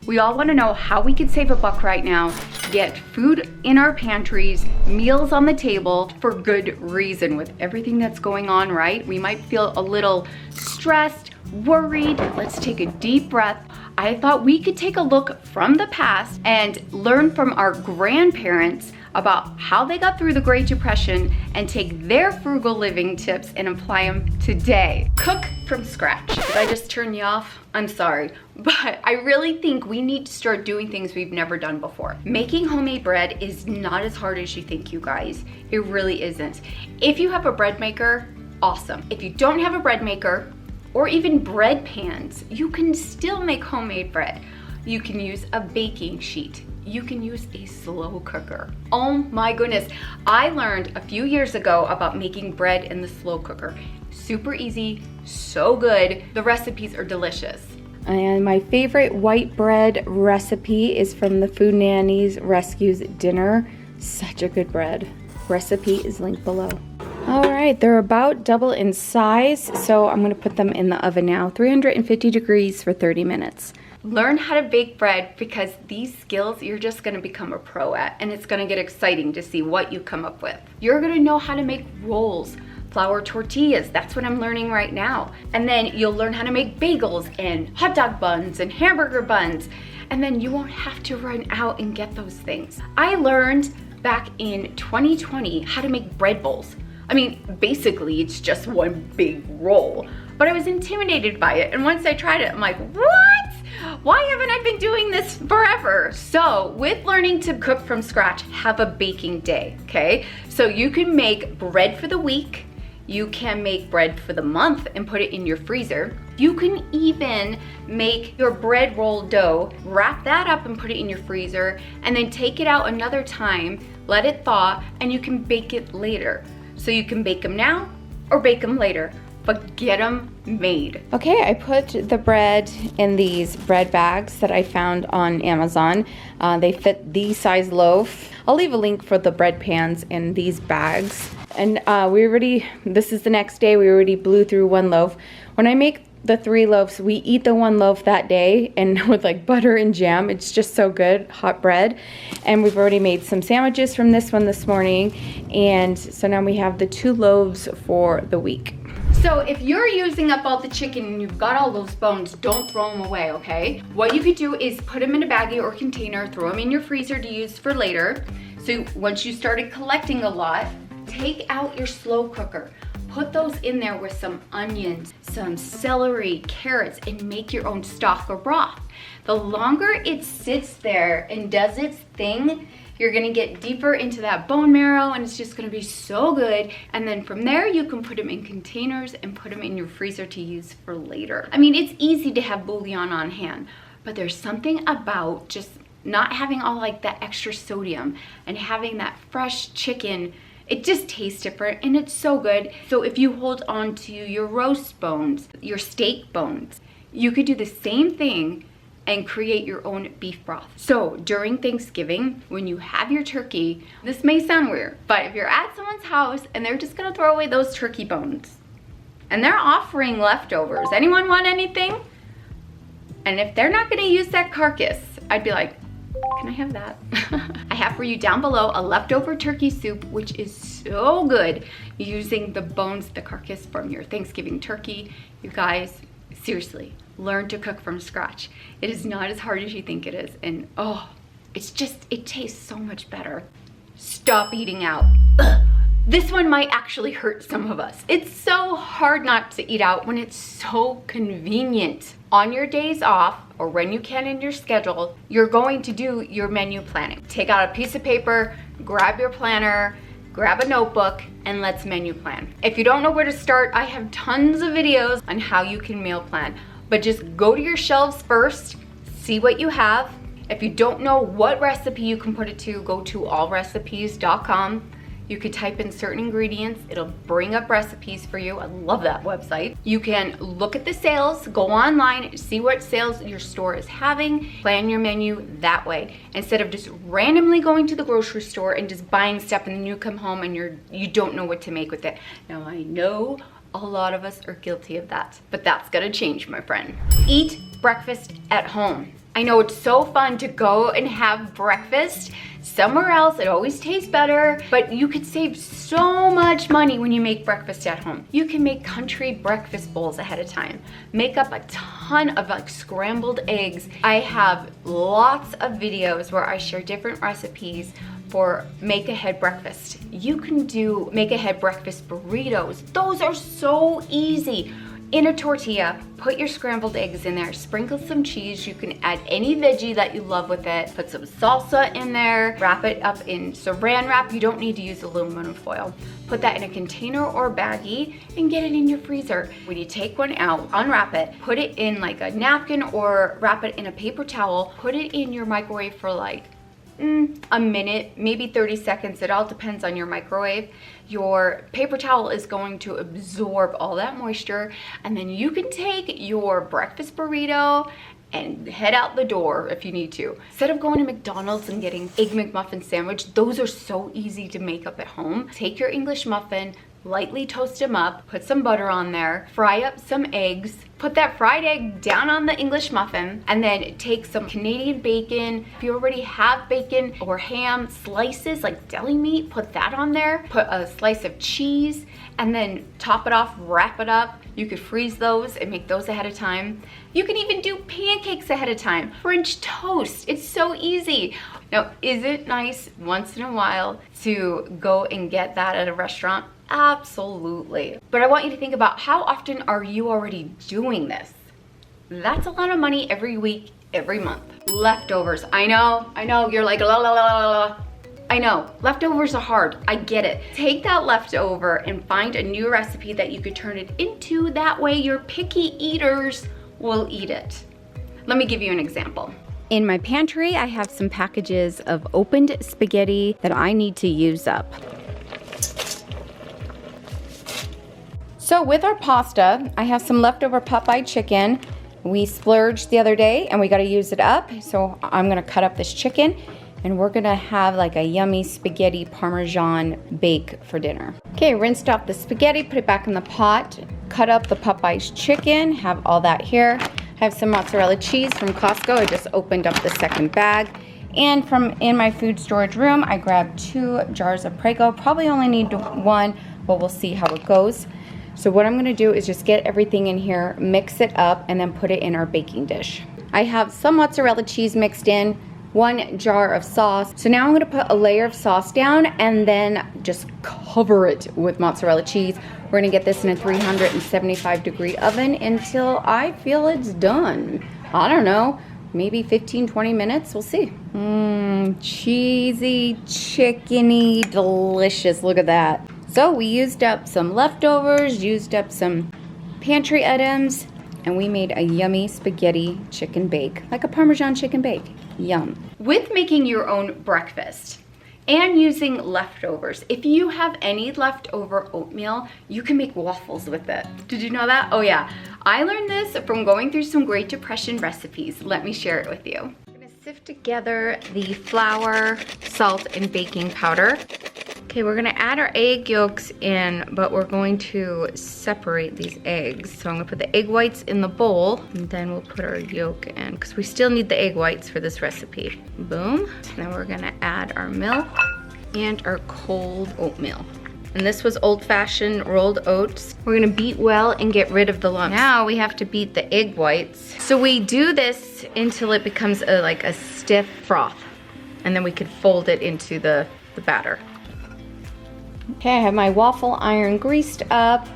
We all want to know how we could save $1 right now, get food in our pantries, meals on the table for good reason. With everything that's going on, right? We might feel a little stressed, worried. Let's take a deep breath. I thought we could take a look from the past and learn from our grandparents about how they got through the Great Depression and take their frugal living tips and apply them today. Cook from scratch. Did I just turn you off? I'm sorry, but I really think we need to start doing things we've never done before. Making homemade bread is not as hard as you think, you guys. It really isn't. If you have a bread maker, awesome. If you don't have a bread maker, or even bread pans, you can still make homemade bread. You can use a baking sheet. You can use a slow cooker. Oh my goodness. I learned a few years ago about making bread in the slow cooker. Super easy, so good. The recipes are delicious. And my favorite white bread recipe is from the Food Nanny's Rescues Dinner. Such a good bread. Recipe is linked below. All right, they're about double in size, so I'm gonna put them in the oven now, 350 degrees for 30 minutes. Learn how to bake bread, because these skills you're just gonna become a pro at, and it's gonna get exciting to see what you come up with. You're gonna know how to make rolls, flour tortillas, that's what I'm learning right now. And then you'll learn how to make bagels and hot dog buns and hamburger buns, and then you won't have to run out and get those things. I learned back in 2020 how to make bread bowls. I mean, basically it's just one big roll, but I was intimidated by it. And once I tried it, I'm like, what? Why haven't I been doing this forever? So with learning to cook from scratch, have a baking day, okay? So you can make bread for the week. You can make bread for the month and put it in your freezer. You can even make your bread roll dough, wrap that up and put it in your freezer, and then take it out another time, let it thaw, and you can bake it later. So you can bake them now or bake them later, but get them made. Okay, I put the bread in these bread bags that I found on Amazon. They fit the size loaf. I'll leave a link for the bread pans in these bags. And this is the next day, we already blew through one loaf. When I make the 3 loaves, we eat the 1 loaf that day, and with like butter and jam, it's just so good, hot bread. And we've already made some sandwiches from this one this morning, and so now we have the 2 loaves for the week. So if you're using up all the chicken and you've got all those bones, don't throw them away, okay? What you could do is put them in a baggie or container, throw them in your freezer to use for later. So once you started collecting a lot, take out your slow cooker. Put those in there with some onions, some celery, carrots, and make your own stock or broth. The longer it sits there and does its thing, you're gonna get deeper into that bone marrow, and it's just gonna be so good. And then from there, you can put them in containers and put them in your freezer to use for later. I mean, it's easy to have bouillon on hand, but there's something about just not having all like that extra sodium and having that fresh chicken. It just tastes different and it's so good. So if you hold on to your roast bones, your steak bones, you could do the same thing and create your own beef broth. So during Thanksgiving, when you have your turkey, this may sound weird, but if you're at someone's house and they're just gonna throw away those turkey bones and they're offering leftovers, anyone want anything? And if they're not gonna use that carcass, I'd be like, can I have that? I have for you down below a leftover turkey soup, which is so good, using the bones, the carcass from your Thanksgiving turkey. You guys, seriously, learn to cook from scratch. It is not as hard as you think it is. And oh, it tastes so much better. Stop eating out. Ugh. This one might actually hurt some of us. It's so hard not to eat out when it's so convenient. On your days off, or when you can in your schedule, you're going to do your menu planning. Take out a piece of paper, grab your planner, grab a notebook, and let's menu plan. If you don't know where to start, I have tons of videos on how you can meal plan. But just go to your shelves first, see what you have. If you don't know what recipe you can put it to, go to allrecipes.com. You could type in certain ingredients, it'll bring up recipes for you. I love that website. You can look at the sales, go online, see what sales your store is having, plan your menu that way, instead of just randomly going to the grocery store and just buying stuff and then you come home and you don't know what to make with it. Now I know a lot of us are guilty of that, but that's gonna change, my friend. Eat breakfast at home. I know it's so fun to go and have breakfast somewhere else. It always tastes better, but you could save so much money when you make breakfast at home. You can make country breakfast bowls ahead of time. Make up a ton of like scrambled eggs. I have lots of videos where I share different recipes for make ahead breakfast. You can do make ahead breakfast burritos. Those are so easy. In a tortilla, put your scrambled eggs in there, sprinkle some cheese. You can add any veggie that you love with it. Put some salsa in there, wrap it up in saran wrap. You don't need to use aluminum foil. Put that in a container or baggie and get it in your freezer. When you take one out, unwrap it, put it in like a napkin or wrap it in a paper towel, put it in your microwave for like a minute, maybe 30 seconds. It all depends on your microwave. Your paper towel is going to absorb all that moisture, and then you can take your breakfast burrito and head out the door if you need to. Instead of going to McDonald's and getting Egg McMuffin sandwich, those are so easy to make up at home. Take your English muffin, lightly toast them up, put some butter on there, fry up some eggs, put that fried egg down on the English muffin, and then take some Canadian bacon. If you already have bacon or ham slices, like deli meat, put that on there. Put a slice of cheese, and then top it off, wrap it up. You could freeze those and make those ahead of time. You can even do pancakes ahead of time. French toast, it's so easy. Now, is it nice once in a while to go and get that at a restaurant? Absolutely. But I want you to think about how often are you already doing this? That's a lot of money every week, every month. Leftovers, I know, you're like la la la la la. I know, leftovers are hard, I get it. Take that leftover and find a new recipe that you could turn it into. That way your picky eaters will eat it. Let me give you an example. In my pantry, I have some packages of opened spaghetti that I need to use up. So with our pasta, I have some leftover Popeye chicken. We splurged the other day and we gotta use it up. So I'm gonna cut up this chicken and we're gonna have like a yummy spaghetti Parmesan bake for dinner. Okay, rinsed off the spaghetti, put it back in the pot, cut up the Popeye's chicken, have all that here. I have some mozzarella cheese from Costco. I just opened up the second bag. And from in my food storage room, I grabbed 2 jars of Prego. Probably only need 1, but we'll see how it goes. So what I'm gonna do is just get everything in here, mix it up, and then put it in our baking dish. I have some mozzarella cheese mixed in, 1 jar of sauce. So now I'm gonna put a layer of sauce down and then just cover it with mozzarella cheese. We're gonna get this in a 375-degree oven until I feel it's done. I don't know, maybe 15-20 minutes, we'll see. Cheesy, chickeny, delicious, look at that. So we used up some leftovers, used up some pantry items, and we made a yummy spaghetti chicken bake, like a Parmesan chicken bake. Yum. With making your own breakfast and using leftovers, if you have any leftover oatmeal, you can make waffles with it. Did you know that? Oh yeah. I learned this from going through some Great Depression recipes. Let me share it with you. I'm gonna sift together the flour, salt, and baking powder. Okay, we're gonna add our egg yolks in, but we're going to separate these eggs. So I'm gonna put the egg whites in the bowl, and then we'll put our yolk in, because we still need the egg whites for this recipe. Boom. Then we're gonna add our milk and our cold oatmeal. And this was old-fashioned rolled oats. We're gonna beat well and get rid of the lumps. Now we have to beat the egg whites. So we do this until it becomes like a stiff froth, and then we can fold it into the batter. Okay, I have my waffle iron greased up,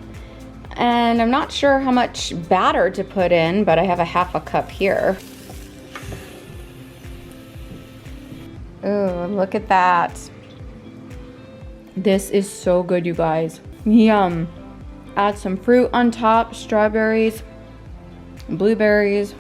and I'm not sure how much batter to put in, but I have a ½ cup here. Ooh, look at that. This is so good, you guys. Yum. Add some fruit on top, strawberries, blueberries.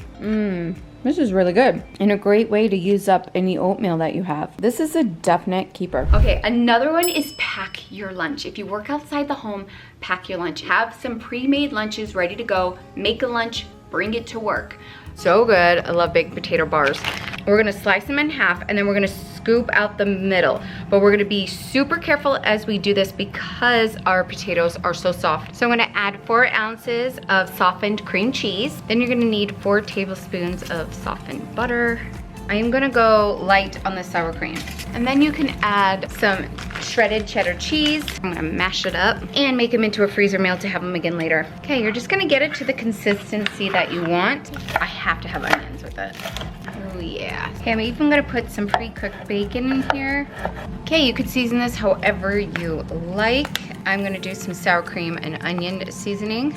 This is really good and a great way to use up any oatmeal that you have. This is a definite keeper. Okay, another one is pack your lunch. If you work outside the home, pack your lunch. Have some pre-made lunches ready to go. Make a lunch, bring it to work. So good. I love baked potato bars. We're gonna slice them in half, and then we're gonna scoop scoop out the middle. But we're gonna be super careful as we do this because our potatoes are so soft. So I'm gonna add 4 ounces of softened cream cheese. Then you're gonna need 4 tablespoons of softened butter. I am gonna go light on the sour cream. And then you can add some shredded cheddar cheese. I'm gonna mash it up and make them into a freezer meal to have them again later. Okay, you're just gonna get it to the consistency that you want. I have to have onions with it. Oh yeah. Okay, I'm even gonna put some pre-cooked bacon in here. Okay, you could season this however you like. I'm gonna do some sour cream and onion seasoning.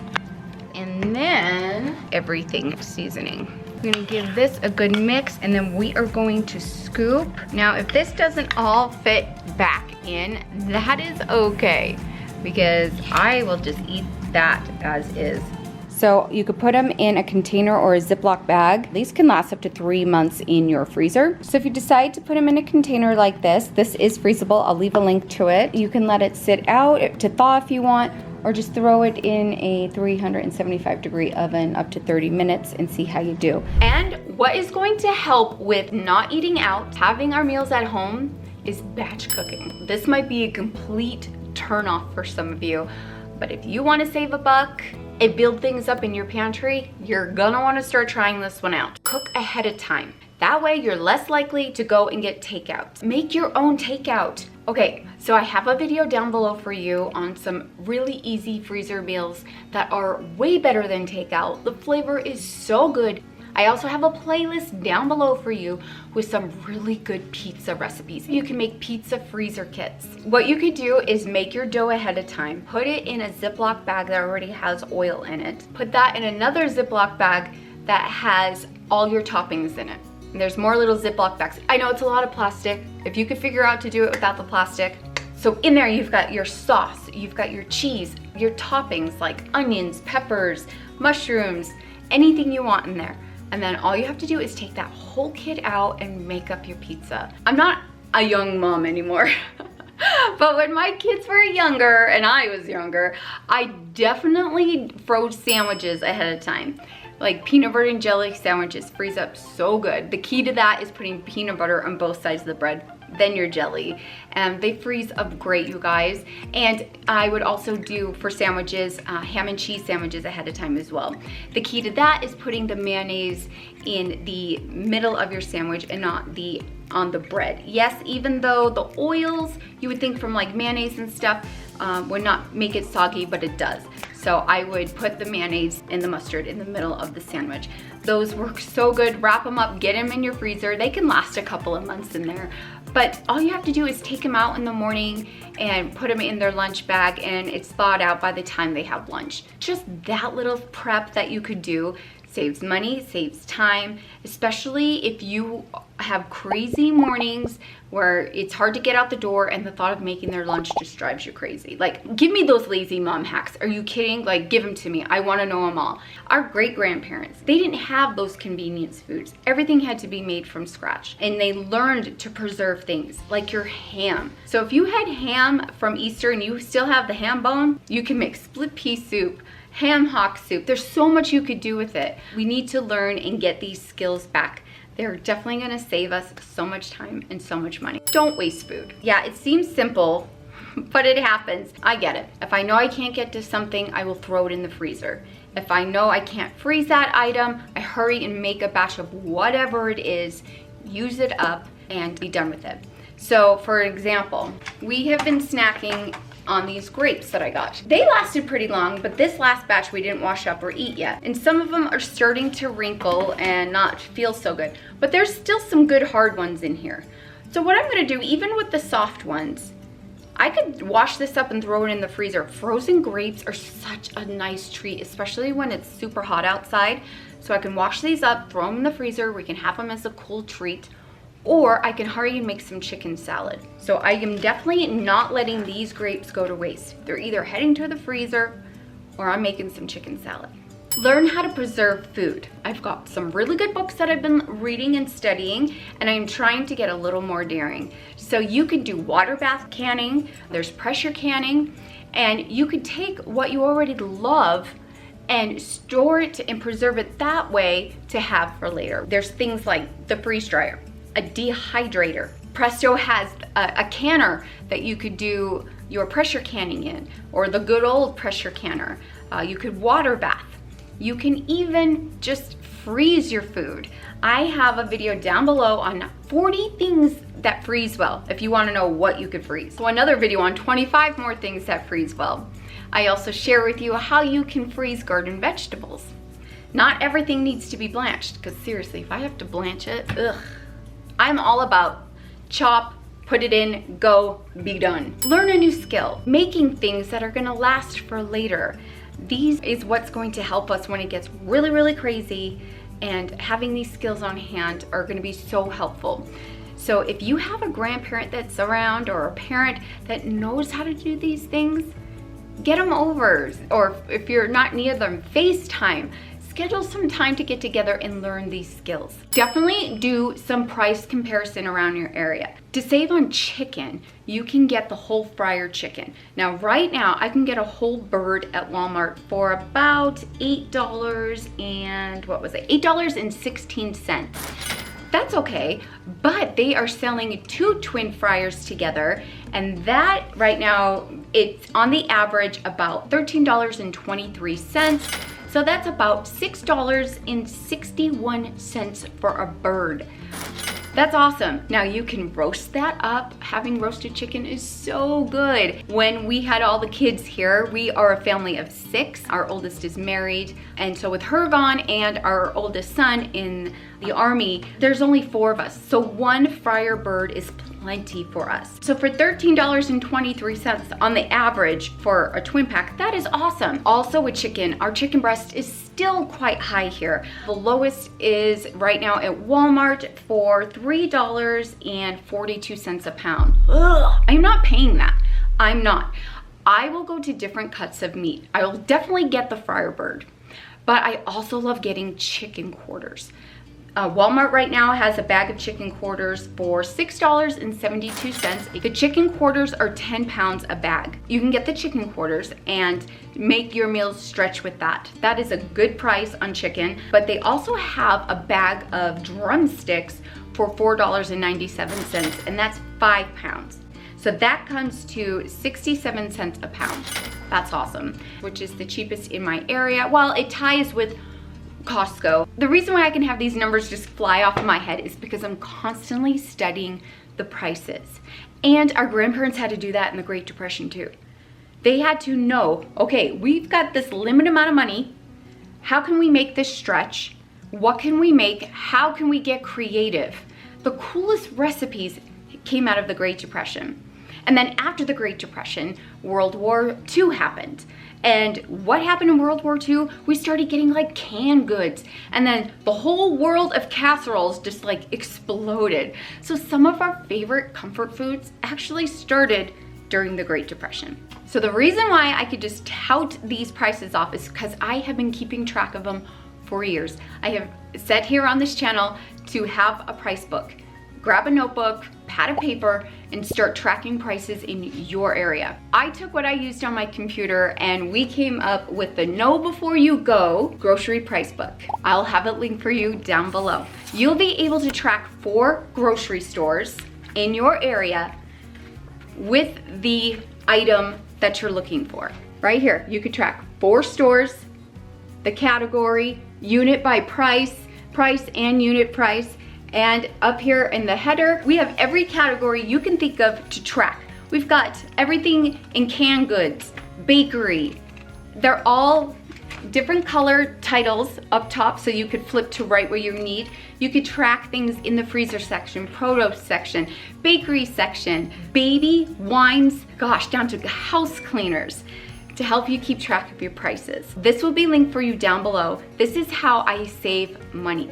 And then everything seasoning. We're gonna give this a good mix and then we are going to scoop. Now, if this doesn't all fit back in, that is okay because I will just eat that as is. So you could put them in a container or a Ziploc bag. These can last up to 3 months in your freezer. So if you decide to put them in a container like this is freezable. I'll leave a link to it. You can let it sit out to thaw if you want, or just throw it in a 375-degree oven up to 30 minutes and see how you do. And what is going to help with not eating out, having our meals at home, is batch cooking. This might be a complete turnoff for some of you, but if you want to save a buck and build things up in your pantry, you're gonna want to start trying this one out. Cook ahead of time. That way you're less likely to go and get takeout. Make your own takeout. Okay, so I have a video down below for you on some really easy freezer meals that are way better than takeout. The flavor is so good. I also have a playlist down below for you with some really good pizza recipes. You can make pizza freezer kits. What you could do is make your dough ahead of time, put it in a Ziploc bag that already has oil in it, put that in another Ziploc bag that has all your toppings in it. And there's more little Ziploc bags. I know it's a lot of plastic. If you could figure out to do it without the plastic. So in there you've got your sauce, you've got your cheese, your toppings like onions, peppers, mushrooms, anything you want in there. And then all you have to do is take that whole kit out and make up your pizza. I'm not a young mom anymore. But when my kids were younger and I was younger, I definitely froze sandwiches ahead of time. Like peanut butter and jelly sandwiches freeze up so good. The key to that is putting peanut butter on both sides of the bread, then your jelly. And they freeze up great, you guys. And I would also do for sandwiches, ham and cheese sandwiches ahead of time as well. The key to that is putting the mayonnaise in the middle of your sandwich and not on the bread. Yes, even though the oils, you would think from like mayonnaise and stuff, would not make it soggy, but it does. So I would put the mayonnaise and the mustard in the middle of the sandwich. Those work so good. Wrap them up, get them in your freezer. They can last a couple of months in there. But all you have to do is take them out in the morning and put them in their lunch bag and it's thawed out by the time they have lunch. Just that little prep that you could do saves money, saves time, especially if you have crazy mornings where it's hard to get out the door and the thought of making their lunch just drives you crazy. Like, give me those lazy mom hacks. Are you kidding? Like, give them to me. I want to know them all. Our great-grandparents, they didn't have those convenience foods. Everything had to be made from scratch. And they learned to preserve things, like your ham. So if you had ham from Easter and you still have the ham bone, you can make split pea soup, ham hock soup. There's so much you could do with it. We need to learn and get these skills back. They're definitely gonna save us so much time and so much money. Don't waste food. Yeah, it seems simple, but it happens. I get it. If I know I can't get to something, I will throw it in the freezer. If I know I can't freeze that item, I hurry and make a batch of whatever it is, use it up, and be done with it. So for example, we have been snacking on these grapes that I got. They lasted pretty long, but this last batch we didn't wash up or eat yet. And some of them are starting to wrinkle and not feel so good, but there's still some good hard ones in here. So what I'm gonna do, even with the soft ones, I could wash this up and throw it in the freezer. Frozen grapes are such a nice treat, especially when it's super hot outside. So I can wash these up, throw them in the freezer, we can have them as a cool treat. Or I can hurry and make some chicken salad. So I am definitely not letting these grapes go to waste. They're either heading to the freezer or I'm making some chicken salad. Learn how to preserve food. I've got some really good books that I've been reading and studying, and I'm trying to get a little more daring. So you can do water bath canning, there's pressure canning, and you could take what you already love and store it and preserve it that way to have for later. There's things like the freeze dryer, a dehydrator, Presto has a canner that you could do your pressure canning in, or the good old pressure canner. You could water bath. You can even just freeze your food. I have a video down below on 40 things that freeze well, if you want to know what you could freeze. So another video on 25 more things that freeze well. I also share with you how you can freeze garden vegetables. Not everything needs to be blanched, because seriously, if I have to blanch it, ugh. I'm all about chop, put it in, go, be done. Learn a new skill, making things that are gonna last for later. These is what's going to help us when it gets really, really crazy, and having these skills on hand are gonna be so helpful. So if you have a grandparent that's around or a parent that knows how to do these things, get them over, or if you're not near them, FaceTime. Schedule some time to get together and learn these skills. Definitely do some price comparison around your area. To save on chicken, you can get the whole fryer chicken. Now, right now, I can get a whole bird at Walmart for about $8 and what was it? $8.16. That's okay, but they are selling 2 twin fryers together, and that right now, it's on the average about $13.23. So that's about $6.61 for a bird. That's awesome. Now you can roast that up. Having roasted chicken is so good. When we had all the kids here, we are a family of 6. Our oldest is married. And so with her gone and our oldest son in the Army, there's only 4 of us. So 1 fryer bird is plenty for us. So for $13.23 on the average for a twin pack, that is awesome. Also with chicken, our chicken breast is still quite high here. The lowest is right now at Walmart for $3.42 a pound. Ugh, I'm not paying that. I'm not. I will go to different cuts of meat. I will definitely get the fryer bird, but I also love getting chicken quarters. Walmart right now has a bag of chicken quarters for $6.72. The chicken quarters are 10 pounds a bag. You can get the chicken quarters and make your meals stretch with that. That is a good price on chicken, but they also have a bag of drumsticks for $4.97, and that's 5 pounds. So that comes to 67 cents a pound. That's awesome, which is the cheapest in my area. Well, it ties with Costco. The reason why I can have these numbers just fly off of my head is because I'm constantly studying the prices. And our grandparents had to do that in the Great Depression too. They had to know, okay, we've got this limited amount of money. How can we make this stretch? What can we make? How can we get creative? The coolest recipes came out of the Great Depression. And then after the Great Depression, World War II happened. And what happened in World War II? We started getting like canned goods. And then the whole world of casseroles just like exploded. So some of our favorite comfort foods actually started during the Great Depression. So the reason why I could just tout these prices off is because I have been keeping track of them for years. I have said here on this channel to have a price book. Grab a notebook, pad of paper, and start tracking prices in your area. I took what I used on my computer and we came up with the Know Before You Go grocery price book. I'll have it linked for you down below. You'll be able to track 4 grocery stores in your area with the item that you're looking for. Right here, you could track 4 stores, the category, unit by price, price and unit price. And up here in the header, we have every category you can think of to track. We've got everything in canned goods, bakery. They're all different color titles up top, so you could flip to right where you need. You could track things in the freezer section, produce section, bakery section, baby, wines, gosh, down to house cleaners, to help you keep track of your prices. This will be linked for you down below. This is how I save money.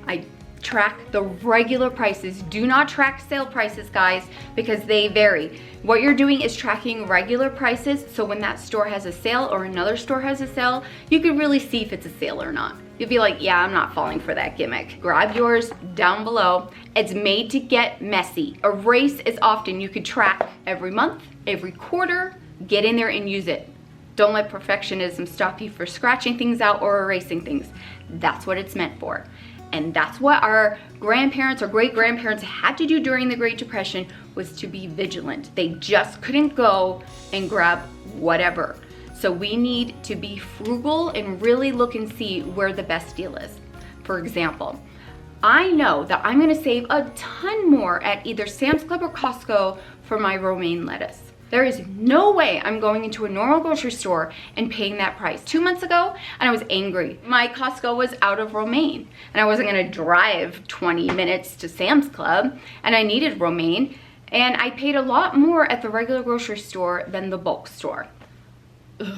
I track the regular prices. Do not track sale prices, guys, because they vary. What you're doing is tracking regular prices, so when that store has a sale or another store has a sale, you can really see if it's a sale or not. You'll be like, yeah, I'm not falling for that gimmick. Grab yours down below. It's made to get messy. Erase is often, you could track every month, every quarter, get in there and use it. Don't let perfectionism stop you from scratching things out or erasing things. That's what it's meant for. And that's what our grandparents or great-grandparents had to do during the Great Depression, was to be vigilant. They just couldn't go and grab whatever. So we need to be frugal and really look and see where the best deal is. For example, I know that I'm gonna save a ton more at either Sam's Club or Costco for my romaine lettuce. There is no way I'm going into a normal grocery store and paying that price. 2 months ago, and I was angry. My Costco was out of romaine, and I wasn't gonna drive 20 minutes to Sam's Club, and I needed romaine, and I paid a lot more at the regular grocery store than the bulk store. Ugh.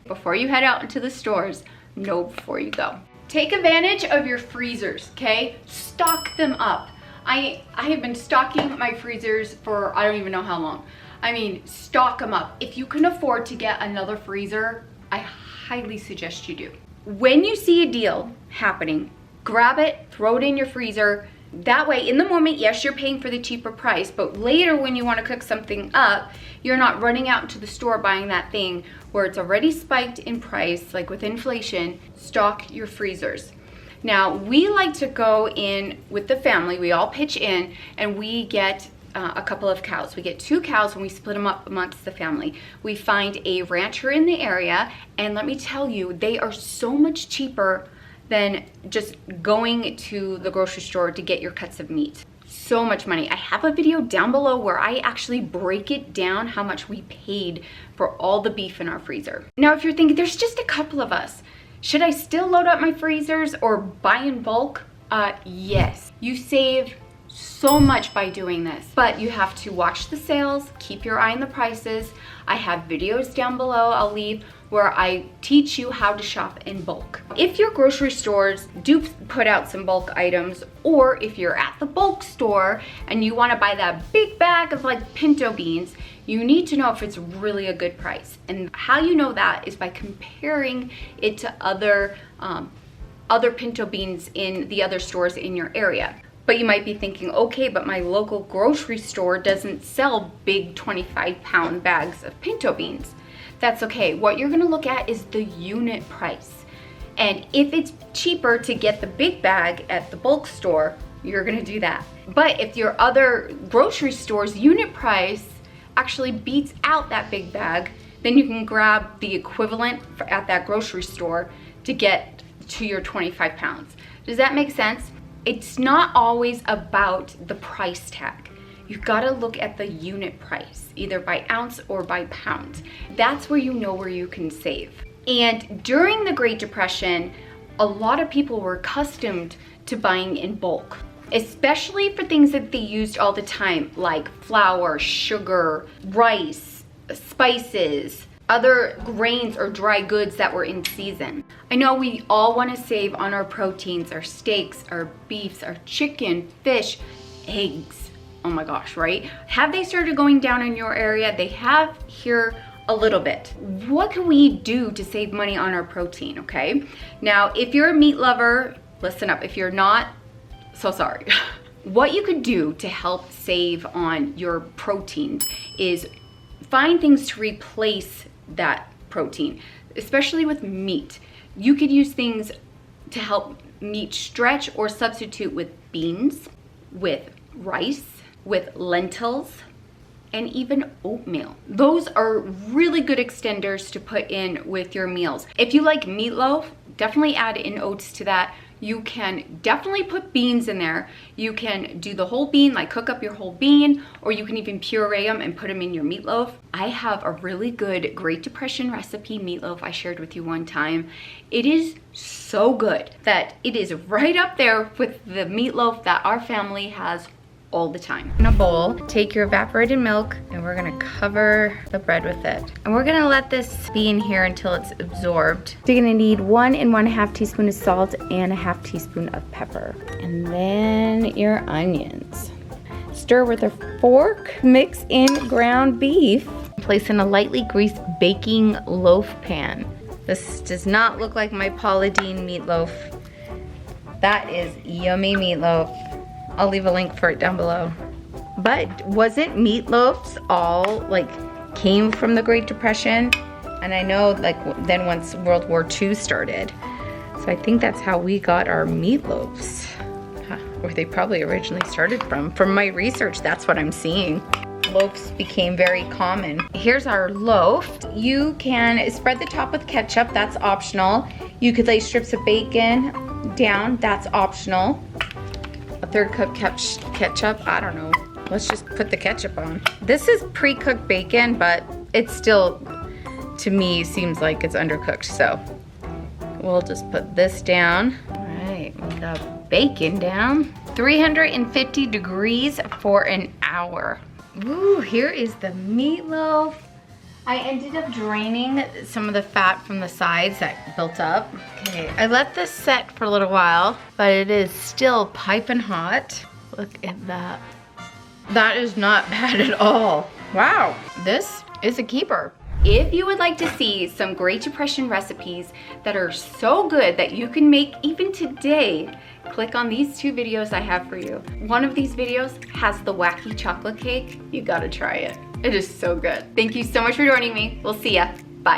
Before you head out into the stores, know before you go. Take advantage of your freezers, okay? Stock them up. I have been stocking my freezers for I don't even know how long. I mean, stock them up. If you can afford to get another freezer, I highly suggest you do. When you see a deal happening, grab it, throw it in your freezer. That way, in the moment, yes, you're paying for the cheaper price, but later when you want to cook something up, you're not running out to the store buying that thing where it's already spiked in price, like with inflation. Stock your freezers. Now, we like to go in with the family, we all pitch in, and we get a couple of cows. We get 2 cows and we split them up amongst the family. We find a rancher in the area, and let me tell you, they are so much cheaper than just going to the grocery store to get your cuts of meat. So much money. I have a video down below where I actually break it down how much we paid for all the beef in our freezer. Now, if you're thinking, there's just a couple of us, should I still load up my freezers or buy in bulk? Yes. You save so much by doing this, but you have to watch the sales, keep your eye on the prices. I have videos down below I'll leave where I teach you how to shop in bulk. If your grocery stores do put out some bulk items, or if you're at the bulk store and you want to buy that big bag of like pinto beans, you need to know if it's really a good price. And how you know that is by comparing it to other pinto beans in the other stores in your area. But you might be thinking, okay, but my local grocery store doesn't sell big 25-pound bags of pinto beans. That's okay. What you're gonna look at is the unit price. And if it's cheaper to get the big bag at the bulk store, you're gonna do that. But if your other grocery store's unit price actually beats out that big bag, then you can grab the equivalent at that grocery store to get to your 25 pounds. Does that make sense? It's not always about the price tag. You've got to look at the unit price, either by ounce or by pound. That's where you know where you can save. And during the Great Depression, a lot of people were accustomed to buying in bulk, especially for things that they used all the time, like flour, sugar, rice, spices, other grains or dry goods that were in season. I know we all want to save on our proteins, our steaks, our beefs, our chicken, fish, eggs. Oh my gosh, right? Have they started going down in your area? They have here a little bit. What can we do to save money on our protein, okay? Now, if you're a meat lover, listen up. If you're not, so sorry. What you could do to help save on your protein is find things to replace that protein, especially with meat. You could use things to help meat stretch or substitute with beans, with rice, with lentils, and even oatmeal. Those are really good extenders to put in with your meals. If you like meatloaf, definitely add in oats to that. You can definitely put beans in there. You can do the whole bean, like cook up your whole bean, or you can even puree them and put them in your meatloaf. I have a really good Great Depression recipe meatloaf I shared with you one time. It is so good that it is right up there with the meatloaf that our family has all the time. In a bowl, take your evaporated milk and we're gonna cover the bread with it. And we're gonna let this be in here until it's absorbed. So you're gonna need 1 1/2 teaspoon of salt and 1/2 teaspoon of pepper. And then your onions. Stir with a fork, mix in ground beef. Place in a lightly greased baking loaf pan. This does not look like my Paula Deen meatloaf. That is yummy meatloaf. I'll leave a link for it down below. But wasn't meatloaves all like came from the Great Depression? And I know like then once World War II started. So I think that's how we got our meatloaves. where they probably originally started from. From my research, that's what I'm seeing. Loaves became very common. Here's our loaf. You can spread the top with ketchup, that's optional. You could lay strips of bacon down, that's optional. A 1/3 cup ketchup, I don't know. Let's just put the ketchup on. This is pre-cooked bacon, but it still, to me, seems like it's undercooked, so we'll just put this down. All right, we got bacon down. 350 degrees for an hour. Ooh, here is the meatloaf. I ended up draining some of the fat from the sides that built up. Okay, I let this set for a little while, but it is still piping hot. Look at that. That is not bad at all. Wow, this is a keeper. If you would like to see some Great Depression recipes that are so good that you can make even today, click on these 2 videos I have for you. One of these videos has the wacky chocolate cake. You gotta try it. It is so good. Thank you so much for joining me. We'll see ya.